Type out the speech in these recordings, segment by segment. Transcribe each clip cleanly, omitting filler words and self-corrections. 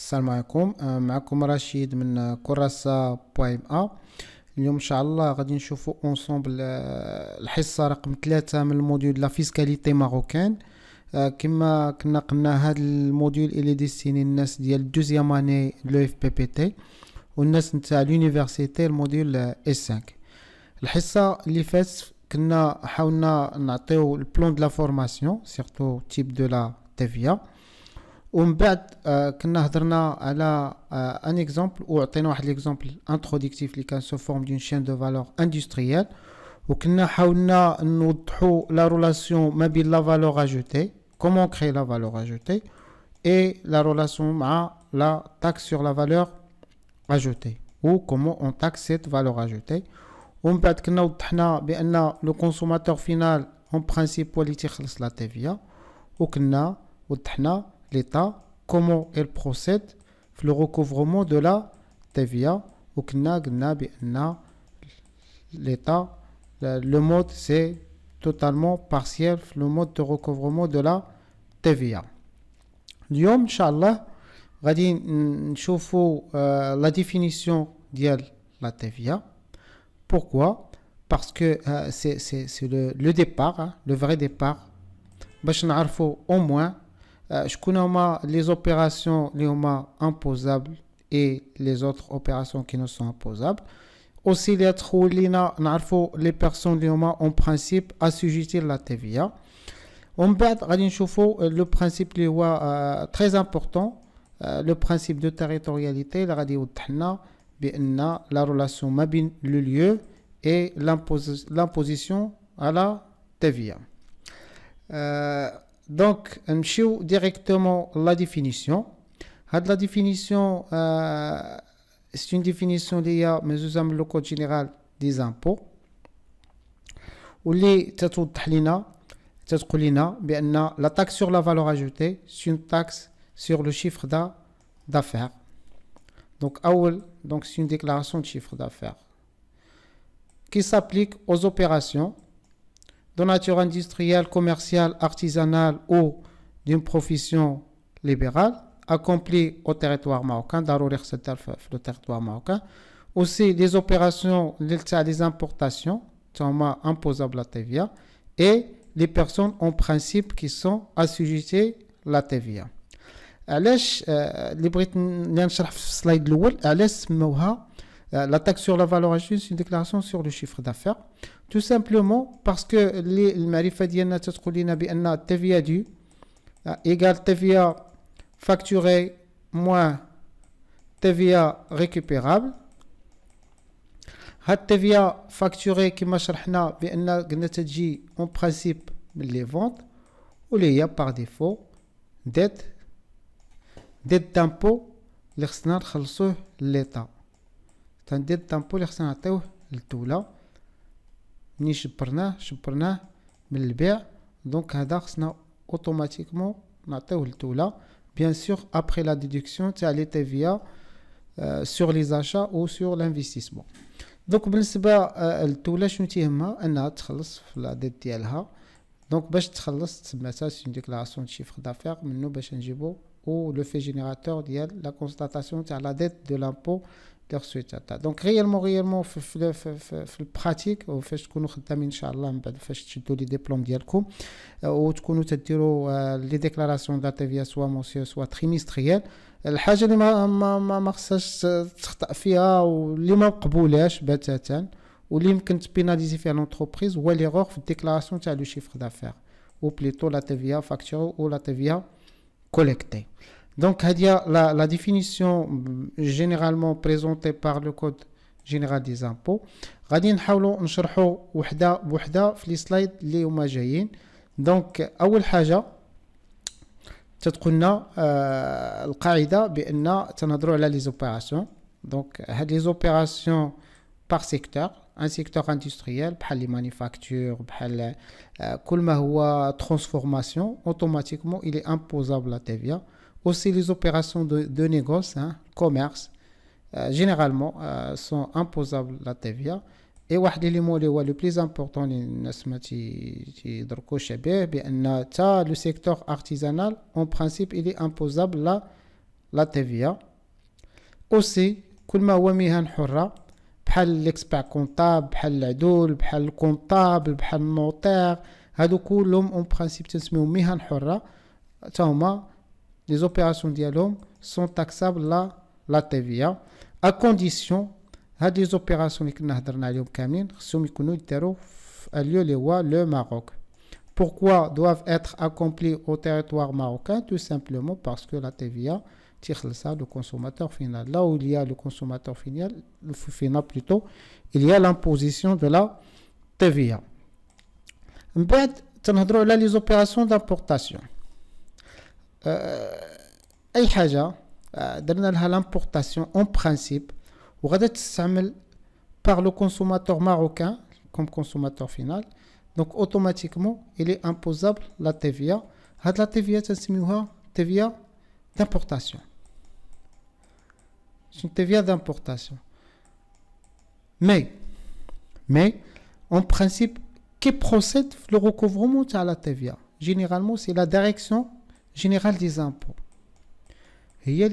السلام عليكم. معكم رشيد من كراسة بويم ا. اليوم ان شاء الله غادي نشوفوا اونصومبل الحصه رقم 3 من الموديول لا فيسكاليتي ماروكان. كما كنا قلنا هذا الموديول اللي ديستيني الناس ديال دوزيام اني لو اف بي بي تي والناس نتاع لونيفرسيتي الموديول اس 5. الحصه اللي فاتت كنا حاولنا نعطيو البلان دو لا فورماسيون سيرتو تيب دو لا تيفيا، ومن بعد كنا هضرنا على ان اكزامبل وعطينا واحد ليكزامبل انتروديكتيف اللي كان سو فورم دون شين دو فالور اندستريال، وكنا حاولنا نوضحوا لا رولاسيون ما بين لا فالور اجوتي كومون كري لا فالور اجوتي اي لا رولاسيون مع لا تاكس سور لا فالور اجوتي ou comment on taxe cette valeur ajoutée. ومن بعد كنا وضحنا بان لو كونسوماتور فينال اون برينسيپ هو اللي تيخلص لا تيفيا، وكنا وضحنا l'État, comment elle procède le recouvrement de la TVA. Ou l'État, le mode c'est totalement partiel, le mode de recouvrement de la TVA. اليوم إن شاء الله غادي نشوفوا la définition ديال la TVA. Pourquoi? Parce que c'est le départ, hein, le vrai départ. باش نعرفوا au moins شكون هما les opérations اللي هما imposables et les autres opérations qui ne sont imposables. aussi اللي تخول لينا نعرفوا les personnes اللي هما en principe assujetties la TVA. ومن بعد غادي نشوفوا le principe اللي هو très important, le principe de territorialité اللي غادي يوضح لنا بان la relation ما بين le lieu et l'imposition à la TVA. Donc, نمشيو directement la définition. La définition, c'est une définition liée mais le code général des impôts. واللي تتوضح لنا تتقول لنا بأن la taxe sur la valeur ajoutée c'est une taxe sur le chiffre d'affaires. Donc c'est une déclaration de chiffre d'affaires qui s'applique aux opérations de nature industrielle, commerciale, artisanale ou d'une profession libérale accomplie au territoire marocain, le territoire marocain. Aussi les opérations, les importations sont imposables à la TVA et les personnes en principe qui sont assujetties à la TVA. علاش اللي بغيت نشرح في السلايد الاول علاش سموها la taxe sur la valeur ajoutée c'est une déclaration sur le chiffre d'affaires, tout simplement parce que المعرفة ديالنا تتقول لنا بأن TVA due égale TVA facturée moins TVA récupérable. هاد TVA facturée كما شرحنا بأن قلنا تجي en principe من les ventes واللي هي par défaut dette d'impôt اللي خصنا نخلصوه للإيطا. تندير دامبو اللي خصنا نعطيوه للدولة مني شبرناه من البيع، دونك هذا خصنا اوتوماتيكمون نعطيوه للدولة بيان سور ابري لا ديدكسيون تاع لي TVA سور لي زاشا او سور لانفستيسمون. دونك بالنسبة للدولة شنو تيهمها انها تخلص في لا ديت ديالها، دونك باش تخلص تسماتها سي ديكلاراسيون دو شيفر دافير منو باش نجيبو او لو في جينيراتور ديال لا كونستاتاسيون تاع لا ديت دو لامبو. دونك ريالمون في البراتيك وفاش تكونوا خدامين ان شاء الله من بعد فاش تشدوا لي ديبلوم ديالكم وتكونوا تديروا لي ديكلاراسيون دا تيفيا سوا موسيو سوا تريمستريال، الحاجه اللي ما خصهاش تخطا فيها واللي ما مقبولاش بتاتا واللي يمكن تبيناليزي فيها لونتربريز هو ليغور في الديكلاراسيون تاع لو شيفر دافير او بليتو لا تيفيا فاكتورو او لا تيفيا collectée. Donc, la définition généralement présentée par le Code général des impôts. غادي نحاولوا نشرحوا وحده بوحده في لي سلايد اللي هما جايين. دونك اول حاجه تتقولنا القاعده بان تنهضروا على لي زوبيراسيون. دونك هاد لي زوبيراسيون بار سيكتور، ان سيكتور اندستريال بحال لي مانيفاكتور بحال كل ما هو ترانسفورماسيون اوتوماتيكمون il est imposable la TVA. Aussi les opérations de négoce, hein, commerce, généralement sont imposables la TVA. Et واحد l'élément اللي هو le plus important اللي الناس ما تيدركوش به بأن تا le secteur artisanal en principe il est imposable la la TVA. Aussi, كل ما هو مهن حرة بحال l'expert comptable بحال العدول بحال الكونطابل بحال النوتير هادو كلهم اون برانسيب تنسميهم مهن حرة حتى هما لي زوبيراسيون ديالهم سون تاكسابل لا TVA à condition هاد لي زوبيراسيون اللي كنا هضرنا عليهم كاملين خصهم يكونوا يداروا في اليو اللي هو لو ماروك. Pourquoi doivent être accomplis au territoire marocain? Tout simplement parce que la TVA tire ça le consommateur final. Là où il y a le consommateur final plutôt, il y a l'imposition de la TVA. من بعد تنهضروا على les opérations d'importation. أي حاجة درنا لها l'importation en principe وغادي تستعمل par le consommateur marocain comme consommateur final. Donc automatiquement, il est imposable la TVA. La TVA, c'est TVA d'importation. C'est une TVA d'importation. Mais, en principe, qui procède le recouvrement de la TVA? Généralement, c'est la direction générale des impôts. Et il y a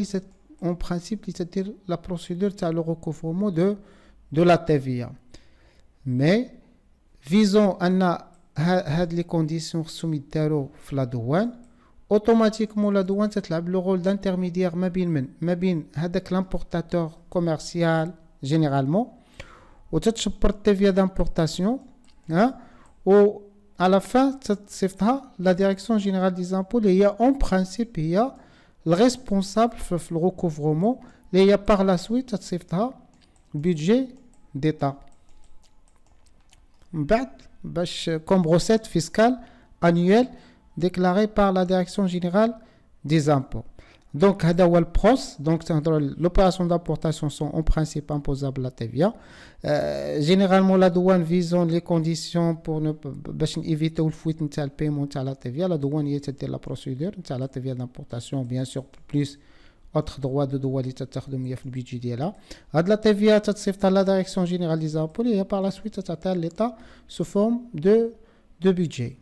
en principe, c'est-à-dire la procédure de le recouvrement de la TVA. Mais, visons à les conditions soumises à la douane, automatiquement la douane تلعب le rôle d'intermédiaire ما بين هذاك l'importateur commercial généralement وتتشبر التيفيا d'importation و à la fin تتصيفطها la direction générale des impôts اللي هي en principe هي الريسبونسابل في le recouvrement اللي هي par la suite تتصيفطها budget d'état بعد باش comme recette fiscale annuelle déclarée par la direction générale des impôts. Donc هذا هو البروس. Donc l'opération d'importation sont en principe imposables à la TVA. Généralement la douane visant les conditions pour ne باش éviter le fuite نتاع البaiement نتاع la TVA. La douane هي تدير la procédure نتاع la TVA d'importation bien sûr plus autre droit de douane اللي تتخدم هي في البيجي ديالها. هاد لا TVA تتصيفط la direction générale des impôts et par la suite تتعطى l'état sous forme de budget.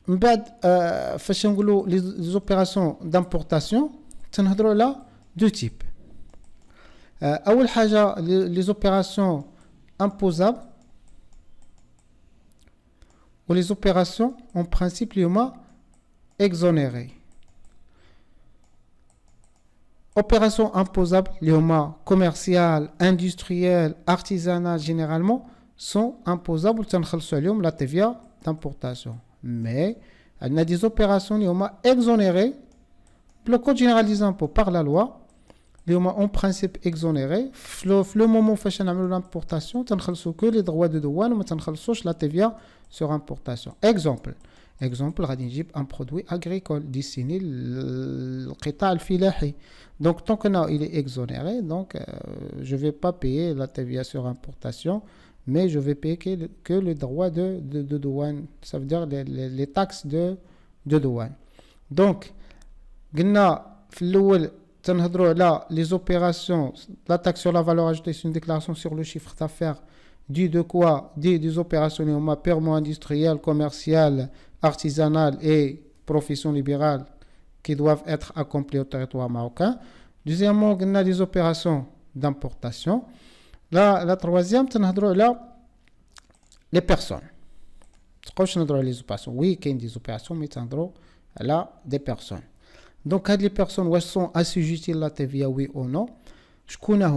من بعد فاش نقولوا les opérations d'importation تنهضروا على deux types. اول حاجه les opérations imposables ou les opérations en principe اللي هما exonérées. Opérations imposables اللي هما commerciales, industrielles, artisanales généralement sont imposables تنخلصوا عليهم la TVA d'importation. Mais il y a des opérations qui sont exonérées. Le code général des impôts par la loi, qui sont en principe exonérées. Le moment où on fait l'importation, on ne fait que les droits de douane, mais on ne fait la TVA sur importation. Exemple, un produit agricole destiné au qita al-filahi. Donc tant qu'il est exonéré, donc je ne vais pas payer la TVA sur importation. Mais je vais payer que le droit de douane, ça veut dire les taxes de douane. Donc, les opérations, la taxe sur la valeur ajoutée, c'est une déclaration sur le chiffre d'affaires, dit de quoi? Dit des opérations purement industrielles, commerciales, artisanales et professions libérales qui doivent être accomplies au territoire marocain. Deuxièmement, on a des opérations d'importation. La troisième, c'est les personnes. Les opérations. Oui, il y a des opérations, mais c'est des personnes. Donc, les personnes sont assujetties à la TVA, oui ou non. Je connais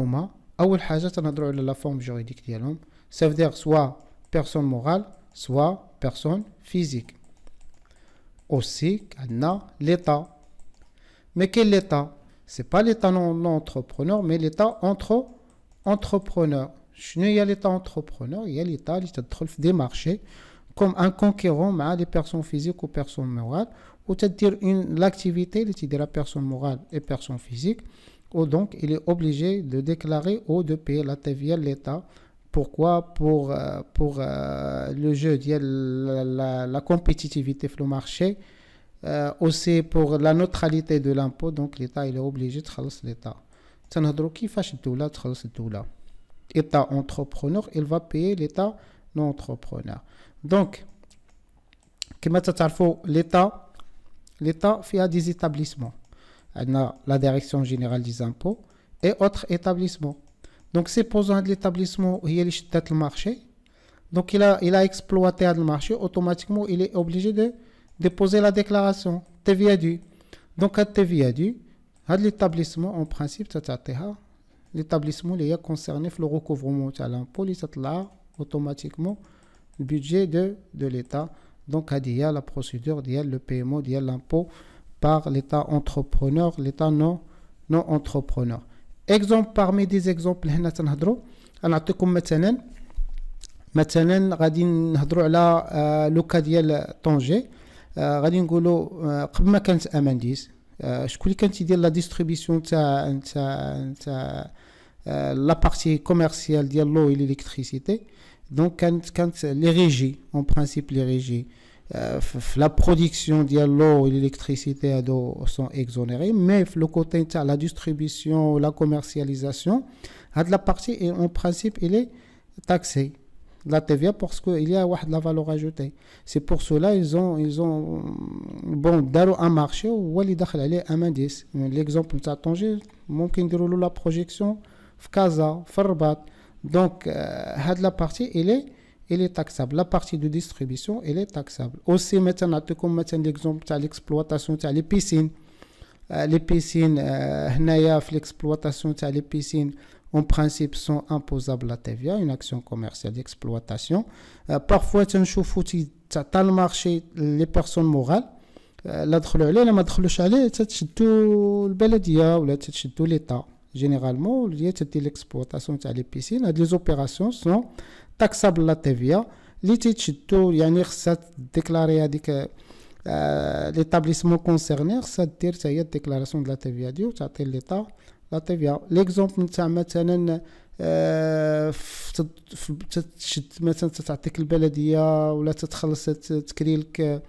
أول حاجة تنهضروا على la forme juridique ديالهم. Ça veut dire soit personne morale, soit personne physique. Aussi, on a l'État. Mais quel État? C'est pas l'État non entrepreneur, mais l'État entrepreneur. Il y a l'État entrepreneur, il y a l'État qui تدخل في des marchés comme un conquérant مع les personnes physiques ou personnes morales ou c'est-à-dire l'activité اللي تديرها personne morale et personne physique ou donc il est obligé de déclarer ou de payer la TVA de l'État. Pourquoi? Pour le jeu de la compétitivité sur le marché, aussi pour la neutralité de l'impôt. Donc l'État il est obligé de خلص l'État. تنهضروا كيفاش الدولة تخلص الدولة. État entrepreneur, il va payer l'État non entrepreneur. Donc, comme vous savez, l'État l'État fait des établissements. On a la direction générale des impôts et autres établissements. Donc, supposons que l'établissement il a le marché, donc il a exploité le marché, automatiquement il est obligé de déposer la déclaration TVA due. Donc, à TVA due, l'établissement en principe, l'établissement est concerné pour le recouvrement de l'impôt, il automatiquement le budget de l'État. Donc, il y a la procédure, il y a le paiement, il y a l'impôt par l'État entrepreneur, l'État non entrepreneur. Exemple parmi des exemples هنا تنهضروا نعطيكم مثلا غادي نهضروا على لوكا ديال طنجة. غادي نقولوا قبل ما كانت امانديس شكون اللي كانت يدير لا ديستريبيسيون تاع لا بارتي كوميرسيال ديال لو الكتريسيتي. دونك كانت لي ريجي اون برينسيپ لي ريجي في لا برودكسيون ديال لو الكتريسيتي هادو سون اكزونيري. مي في لو كوتي تاع لا ديستريبيسيون ولا كوميرسياليزاسيون هاد لا بارتي اون برينسيپ الي taxé la TVA parce qu'il y a la valeur ajoutée. C'est pour cela ils ont bon داروا un marché où اللي دخل عليه امانديس. l'exemple تاع طنجة ممكن يديروا له la projection في كازا في الرباط. donc هاد la partie elle est taxable. La partie de distribution elle est taxable. aussi مثلا نعطيكم مثلا l'exemple تاع l'exploitation تاع les piscines. les piscines هنايا في l'exploitation تاع les piscines en principe sont imposables à TVA, une action commerciale d'exploitation. Parfois, dans le marché, les personnes morales, لا دخلوا عليه لا ما دخلوش عليه تشدوا البلديه ولا تشدوا l'État. Généralement, اللي تدير l'exploitation تاع les piscines, هاد les opérations sont taxables la TVA. اللي تشدوا يعني خصها ديكلاري هذيك l'établissement concerné, خصها دير حتى هي الديكلاراسيون ديال la TVA ديالو وتعطي l'État لا TVA. ليكزومبل نتاع مثلا تشد مثلا تعطيك البلديه ولا تتخلص تكري لك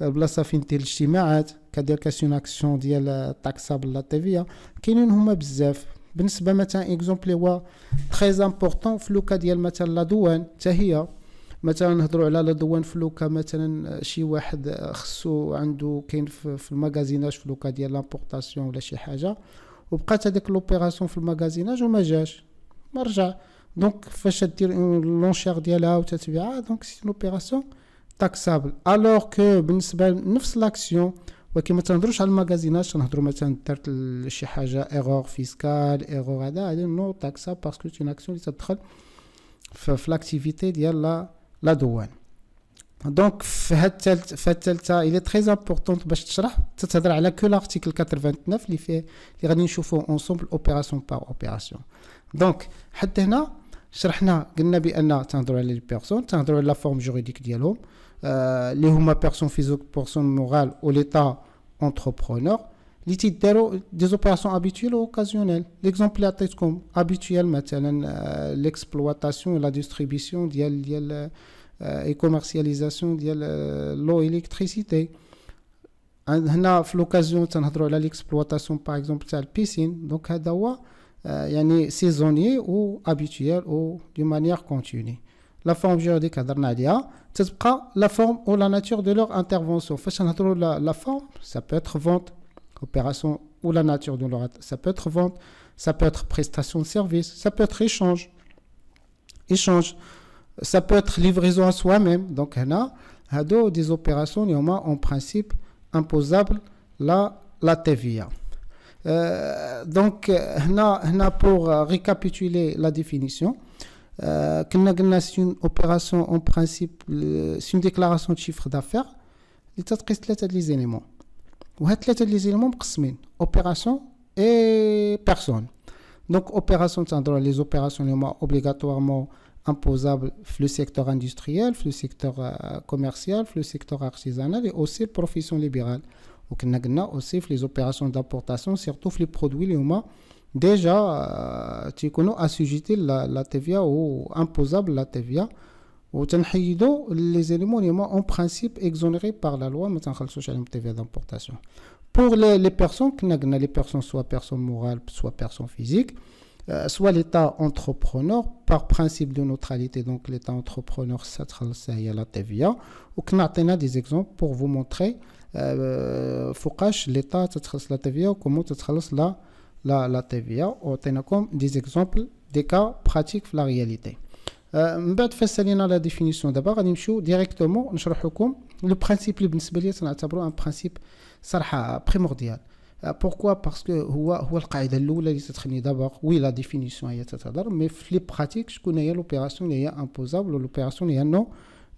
بلاصه فين دير الاجتماعات كدير كاسيون اكسيون ديال تاكسابل لا TVA. كاينين هما بزاف. بالنسبه مثلا اكزومبل هو تري امبورطون في لوكا ديال مثلا لا دوان حتى هي. مثلا نهضروا على لا دوان في لوكا مثلا شي واحد خصو عنده كاين في المغازيناج في لوكا ديال لامبورطاسيون ولا شي حاجه وبقات هذيك لوبيراسيون في المغازيناج وما جاش ما رجع. دونك فاش دير لونشير ديالها وتتبيعها دونك سي لوبيراسيون تاكسابل. الوغ كو بالنسبه لنفس لاكسيون ولكن ما تنهضروش على المغازيناج تنهضروا مثلا درت شي حاجه ايرور فيسكال ايرور هذا نو تاكسابل باسكو سي اون اكسيون اللي تدخل في لاكتيفيتي ديال لا دوان. دونك في هاد الثالثه il est très important باش تشرح تتهضر على كو لارتيكل 89 اللي فيه اللي غادي نشوفوا اونصومبل اوبيراسيون بار اوبيراسيون. دونك حتى هنا شرحنا قلنا بان تنهضروا على لي بيرسون تنهضروا على لا فورم جوريديك ديالهم اللي هما بيرسون فيزيك بيرسون مورال او ليتا انتربرونور اللي تيداروا دي اوبيراسيون ابيتويل او اوكازيونيل. ليكزومبل اللي عطيتكم ابيتويل مثلا ليكسبلواتاسيون لا ديستريبيسيون ديال et commercialisation ديال لو الكتريسيتي. هنا في لوكازيون تنهضروا على ليكسبلواتاسيون باغ اكزومبل تاع البيسين. دونك هذا هو يعني سيزونيي او ابيتويل او دي مانيير كونتيني. لا فورم جوريديك هضرنا عليها. تتبقى لا فورم او لا ناتور دو لور انترفونسيون. فاش نهضروا لا فورم ça peut être vente opération ou la nature de leur ça peut être vente, ça peut être prestation de service, ça peut être échange, ça peut être livraison à soi-même. Donc هنا هادو des opérations اللي هما en principe imposables la TVA. Donc هنا pour récapituler la définition كنا قلنا c'est une opération en principe c'est une déclaration de chiffre d'affaires اللي تتقيس ثلاثه لي زيليمون. وهاد ثلاثه لي زيليمون مقسمين opération et personne. Donc opération تنهضروا على les opérations اللي هما obligatoirement imposable في le secteur industriel, في le secteur commercial, في le secteur artisanal et aussi profession libérale. وكنا قلنا aussi في les opérations d'importation surtout في les produits اللي هما déjà تيكونوا assujettis la TVA ou imposable la TVA وتنحيدوا les éléments اللي هما en principe exonérés par la loi ما تنخلصوش عليهم TVA d'importation. Pour les personnes كنا قلنا les personnes soit personnes morales soit personnes physiques soit l'État entrepreneur par principe de neutralité, donc l'État entrepreneur ça تخلص la TVA, ou qu'on a des exemples pour vous montrer فوقاش l'État تتخلص la TVA ou comment تتخلص la TVA, ou comme des exemples des cas pratiques في la réalité. من بعد فسالينا la définition دابا غادي نمشيو directement نشرح لكم le principe اللي بالنسبه لي تنعتبره un principe صراحه primordial. Pourquoi? Parce que هو القاعده الاولى اللي تتخني دابا وي لا ديفينيسيون هي تتهضر مي في لي براتيك شكون هي لوبيراسيون اللي هي امبوزابل ولوبيراسيون اللي هي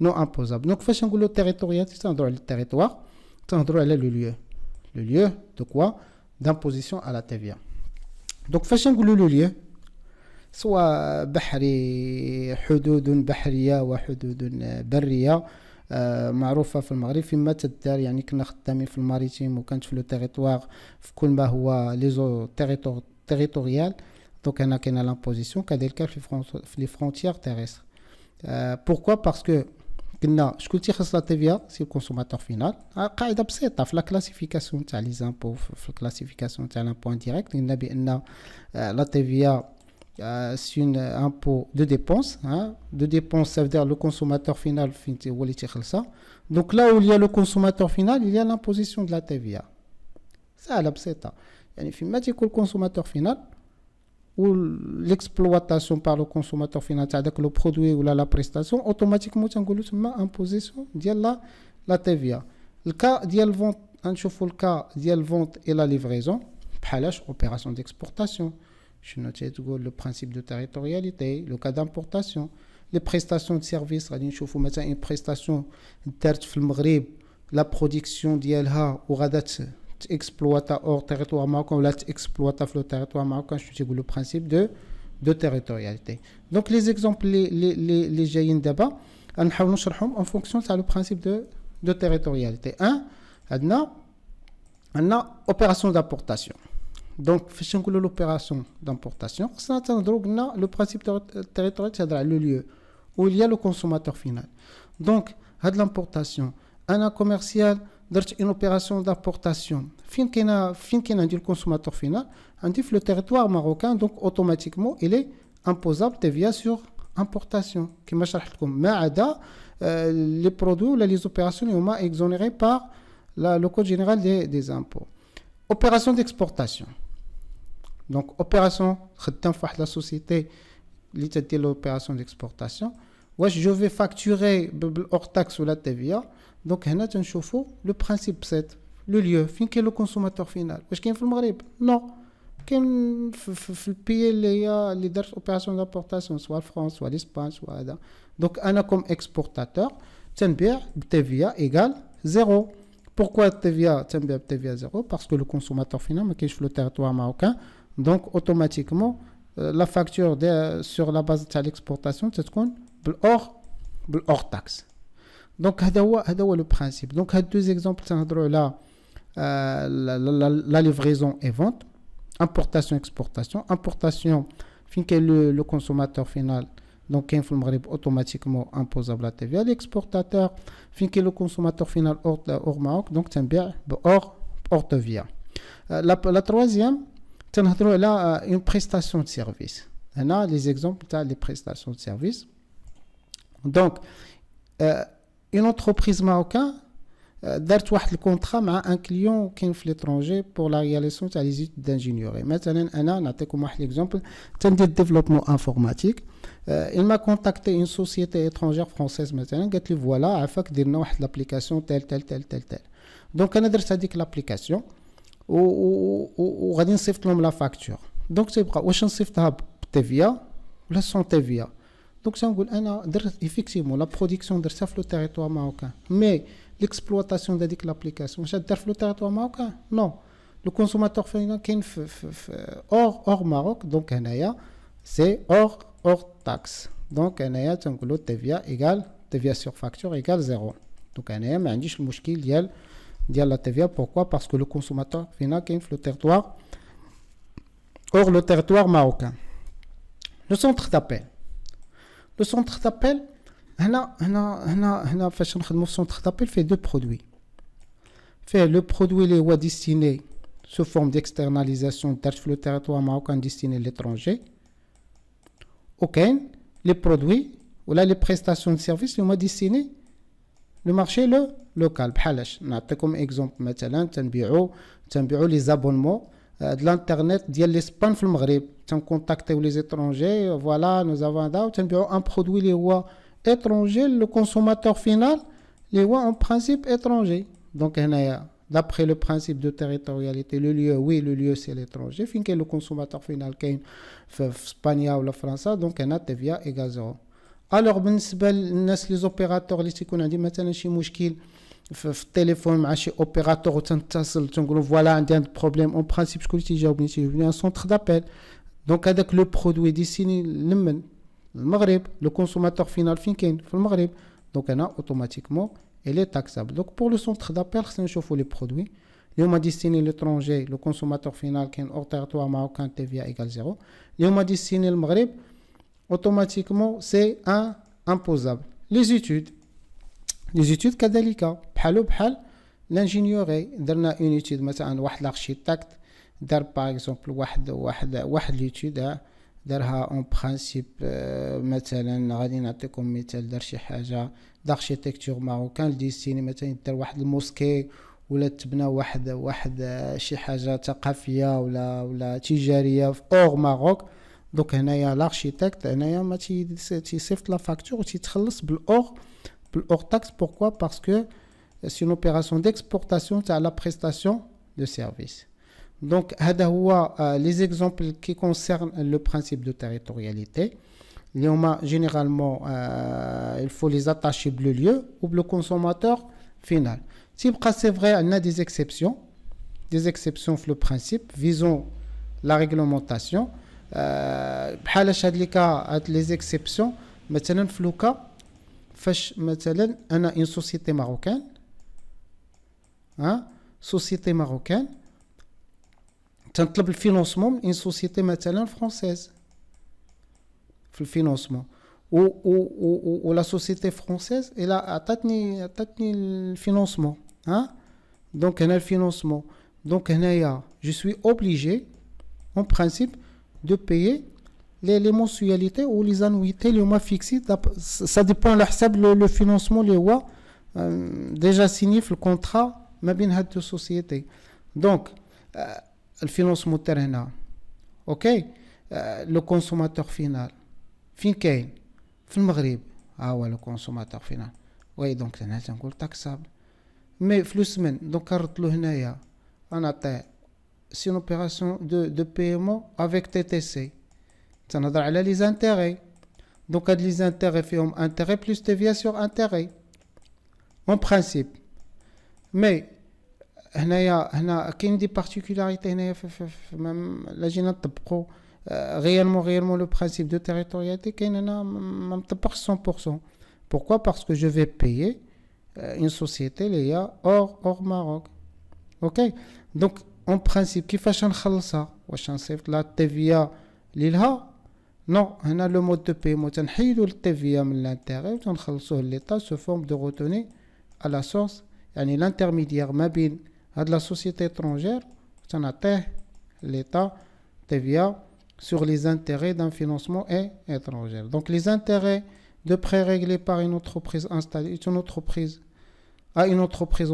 نو امبوزابل. دونك فاش نقولوا تيريتورياليتي تنهضروا على التيريتوار تنهضروا على لو lieu de quoi d'imposition à la TVA. دونك فاش نقولوا لو lieu سواء بحري حدود بحريه وحدود بريه معروفه في المغرب فيما تدار يعني كنا خدامين في الماريتيم وكانت في لو تيريتوار في كل ما هو لي زو تيريتوريال دونك هنا كاينه لامبوزيسيون كذلك في لي فرونتيير تيريستر. بوركوا باسكو قلنا شكون تيخص لا تيفيا سي الكونسوماتور فينال. قاعده بسيطه في لا كلاسيفيكاسيون تاع لي زامبو في الكلاسيفيكاسيون تاع لامبوان ديريكت قلنا بان لا تيفيا c'est un impôt de dépense. De dépense, ça veut dire le consommateur final. Donc là où il y a le consommateur final, il y a l'imposition de la TVA. Ça, c'est ça. Il y a le consommateur final ou l'exploitation par le consommateur final, c'est-à-dire le produit ou la prestation, automatiquement, tu as une imposition de la TVA. Le cas de vente, le cas de vente et la livraison, opération d'exportation. Le principe de territorialité, le cas d'importation, les prestations de services, une prestation de la production d'ILHA ou exploiter hors territoire marocain ou exploiter le territoire marocain, le principe de territorialité. Donc les exemples, les jaïns d'abord, en fonction de le principe de territorialité. On a opération d'importation. Donc, si on a l'opération d'importation, le principe territorial, c'est le lieu où il y a le consommateur final. Donc, à l'importation, un commercial, une opération d'importation, fin qu'il a le consommateur final, on dit le territoire marocain, donc automatiquement, il est imposable TVA sur importation. Comme je l'ai dit, les produits, les opérations, ils sont exonérés par le Code général des impôts. Opération d'exportation. Donc, opération, la société, l'opération d'exportation. Je vais facturer hors taxe ou la TVA. Donc, on a le principe, c'est le lieu. Fin que le consommateur final. Est-ce qu'il y a un Maghreb? Non. Qu'il y a le pays, les opérations d'importation, soit la France, soit l'Espagne, soit là. Donc, on a comme exportateur, TVA égale 0. Pourquoi TVA 0? Parce que le consommateur final, qui est le territoire marocain, donc automatiquement la facture sur la base de l'exportation c'est hors taxe. Donc c'est le principe. Donc deux exemples là la livraison et vente, importation exportation. Importation fin que le consommateur final donc automatiquement imposable à TVA. L'exportateur fin que le consommateur final hors Maroc donc c'est bien hors TVA. La troisième تنهضروا على une prestation de service. هنا les exemples تاع les prestations de service. Donc une entreprise marocaine دارت واحد الكونطرا مع un client كاين في l'étranger pour la réalisation تاع les études d'ingénierie. مثلا انا نعطيكم واحد l'exemple تندير développement informatique. Il m'a contacté une société étrangère française مثلا قالت لي فوالا عافاك درنا واحد l'application tel. Donc انا درت هذيك l'application وغادي نصيفط لهم لا فاكتور. دونك تيبقى واش نصيفطها بتيفيا ولا سون تيفيا. دونك تنقول انا درت ايفيكتيفمون لا برودكسيون درتها في لو تيريتوار ماروكان مي ليكسبلوطاسيون ديك لابليكاسيون واش دار في لو تيريتوار ماروكان نو لو كونسوماتور فينا كاين في اور ماروك. دونك هنايا سي اور تاكس. دونك هنايا تنقولوا تيفيا ايغال تيفيا سور فاكتور ايغال 0. دونك هنايا ما عنديش المشكل ديال la TVA. Pourquoi? Parce que le consommateur final qui est le territoire hors le territoire marocain. Le centre d'appel. Le centre d'appel, فاش نخدموا في centre d'appel fait deux produits. Fait le produit les est destiné sous forme d'externalisation dans le territoire marocain destiné à l'étranger. وكاين لي برودوي ولا لي بريستاسيون دو سيرفيس اللي هما ديستيني لو مارشي لو لوكال. بحالاش نعطيكم اكزومبل، مثلا تنبيعوا لي زابونمون de l'internet ديال لاسبان في المغرب، تنكونتاكتيو لي زيترونجي فوالا نو زافون دا وتنبيعوا ان برودوي اللي هو étranger le consommateur final اللي هو en principe étranger. donc هنايا d'après le principe de territorialité le lieu oui le lieu c'est l'étranger فين كاين le consommateur final كاين في اسبانيا ولا فرنسا دونك هنا TVA égale 0. الوغ بالنسبه للناس لي زوبيراتور اللي تيكون عندي مثلا شي مشكل في التليفون مع شي اوبيراتور وتنتصل تنقولوا فوالا عندي هاد البروبليم اون برانسيب شكون اللي تيجاوبني ان سونتر دابيل. دونك هذاك لو برودوي ديسيني لمن المغرب لو كونسوماتور فينال فين كاين في المغرب دونك انا اوتوماتيكمون الي تاكسابل. دونك بور لو سونتر دابيل خصنا نشوفوا لي برودوي اللي هما ديستيني لترونجي لو كونسوماتور فينال كاين اور تيريتوار ماروكان TVA égale 0 اللي هما ديستيني المغرب automatiquement c'est imposable. les études كذلك بحال l'ingénierie درنا une étude مثلا واحد l'architecte دار par exemple واحد l'étude دارها en principe مثلا غادي نعطيكم مثال دار شي حاجه d'architecture marocain ديستيني مثلا دار واحد الموسكي ولا تبنى واحد شي حاجه ثقافيه ولا تجاريه في اور ماروك. دونك هنايا l'architecte هنايا ما تيصيفط لا فاكتور وتيتخلص بالاور taxe. Pourquoi? Parce que c'est une opération d'exportation à la prestation de service. Donc, les exemples qui concernent le principe de territorialité. Généralement, il faut les attacher le lieu ou le consommateur final. C'est vrai, on a des exceptions sur le principe visant la réglementation. بحالاش هاد لي كا هاد لي زيكسيبسيون مثلا في لوكا فاش مثلا انا اون سوسيتي ماروكان سوسيتي ماروكان تنطلب الفينونسمون من اون سوسيتي مثلا فرونسيز في الفينونسمون و لا سوسيتي فرونسيز الى عطاتني الفينونسمون دونك هنا الفينونسمون دونك هنايا جو سوي اوبليجي en principe de payer les mensualités ou les annuités les mois fixés. Ça dépend le financement les mois déjà signé le contrat ما بين هاد deux sociétés. Donc le financement terrain ok le consommateur final فين كاين في المغرب هو le consommateur final oui donc هنا تنقول taxable mais فلوس من donc كرط له هنايا انا عطيه c'est une opération de paiement avec TTC. Ça n'a pas les intérêts. Donc, les intérêts font intérêt plus TVA sur intérêt. En principe. Mais, il y a des particularités. Là, j'ai réellement le principe de territorialité qui est 100%. Pourquoi? Parce que je vais payer une société hors Maroc. Ok? Donc, en principe كيفاش نخلصها واش نصيفط لا TVA ليلها نو هنا لو مود دو بيمون تنحيدوا التيفيا من الانتيغي وتنخلصوه ليطا سو فورم دو روتوني على سورس يعني الانترميديير ما بين هاد لا سوسيتي étrangère تنعطيه ليطا TVA sur les intérêts d'un financement étranger. Donc les intérêts de prêt réglés par une entreprise installée est une entreprise à une entreprise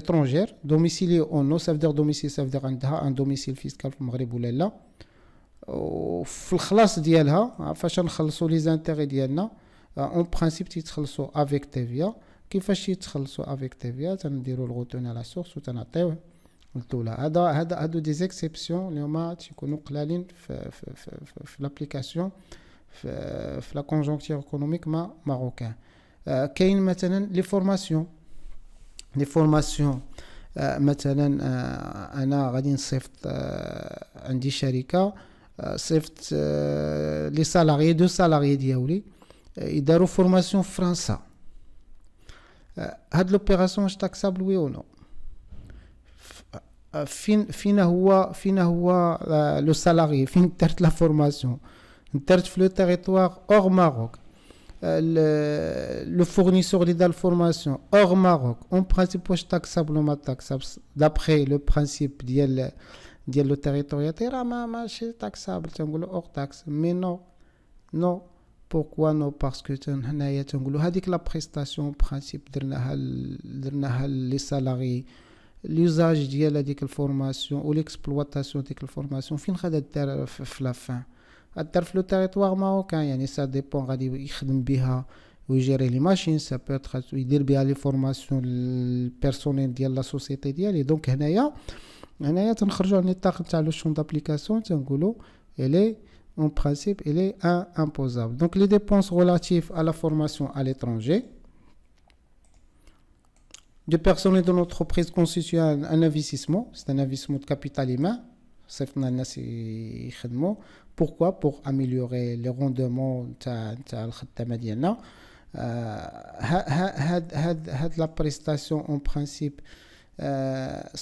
étrangère domiciliée au nom, ça veut dire domicile, ça veut dire un domicile fiscal في المغرب ولا لا وفي الخلاص ديالها فاش نخلصوا لي زانتيغي ديالنا اون برانسيب تيتخلصوا افيك تيفيا. كيفاش يتخلصوا افيك تيفيا تنديروا الغوتون على سورس وتنعطيوه الدوله. هادو دي زيكسيبسيون اللي هما تيكونوا قلالين في لابليكاسيون في لا كونجونكتير ايكونوميك ماروكان. كاين مثلا لي فورماسيون مثلا انا غادي نصيفط عندي شركه صيفط لي سالاريي دو سالاريي ديالي يداروا فورماسيون في فرنسا. هاد لوبيراسيون واش تاكسابل وي او نو؟ فين هو لو سالاريي فين درت لا فورماسيون درت في لو تيريتوار اور ماروك. Le fournisseur de la formation hors Maroc, en principe, est taxable ou pas taxable d'après le principe de la territorialité, c'est taxable, hors taxe. Mais non, نو بوركوا نو باسكو هنايا تنقولوا هذيك لا بريستاسيون برانسيب درناها لي سالاري ليوزاج ديال هذيك الفورماسيون و ليكسبلواتاسيون ديك الفورماسيون فين غادا دار في لافان غادار في لو تيريتوار ماروكان يعني سا ديبون غادي يخدم بها ويجيري لي ماشين سا بوتر يدير بها لي فورماسيون البيرسونيل ديال لا سوسيتي ديالي دونك هنايا تنخرجوا على النطاق تاع لو شون دابليكاسيون تنقولوا الي en principe elle est imposable. Donc les dépenses relatives à la formation à l'étranger du personnel de l'entreprise constituent un investissement, c'est un investissement de capital humain. Pourquoi? Pour améliorer les rendements de الخدمة ديالنا. La prestation en principe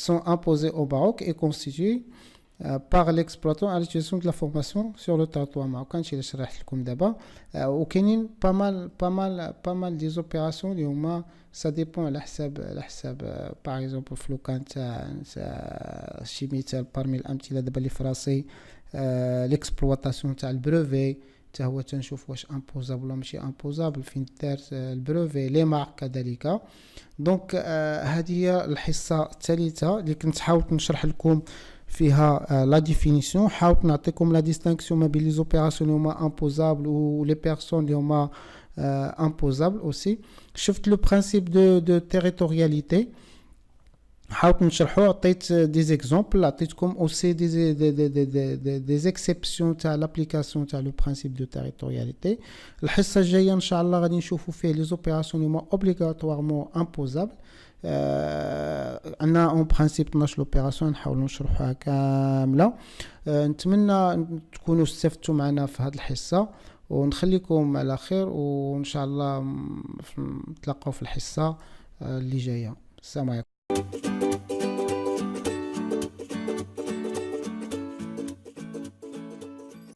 sont imposées au Maroc et constituent par l'exploitant à l'utilisation de la formation sur le territoire marocain. اللي شرحت لكم دابا وكاينين pas mal des opérations اللي هما ça dépend على حساب par exemple في لوكان تاع شي مثال parmi الامثله دابا اللي في راسي l'exploitation تاع البروفي حتى هو تنشوف واش امبوزابل ولا ماشي امبوزابل فين دار البروفي لي مارك كذلك. دونك هذه هي الحصه الثالثه اللي كنت حاولت نشرح لكم فيها لا ديفينيسيون حاولت نعطيكم لا ديستانكسيون ما بين لي زوبيراسيون اللي هما امبوزابل و لي بيرسون اللي هما امبوزابل اوسي. شفت لو برينسيپ دو تيريتورياليتي حاولت نشرحو عطيت دي زيكزامبل عطيتكم اوسي دي اكسيبسيون تاع لابليكاسيون تاع لو برينسيپ دو تيريتورياليتي. الحصه الجايه ان شاء الله غادي نشوفوا فيه لي زوبيراسيون اللي هما اوبليغاتوارمون امبوزابل. عندنا اون برينسيپ 12 لوبيراسيون نحاولوا نشرحوها كامله. نتمنى تكونوا استفدتوا معنا في هذه الحصه ونخليكم على خير وان شاء الله نتلاقاو في الحصه اللي جايه. السلام عليكم.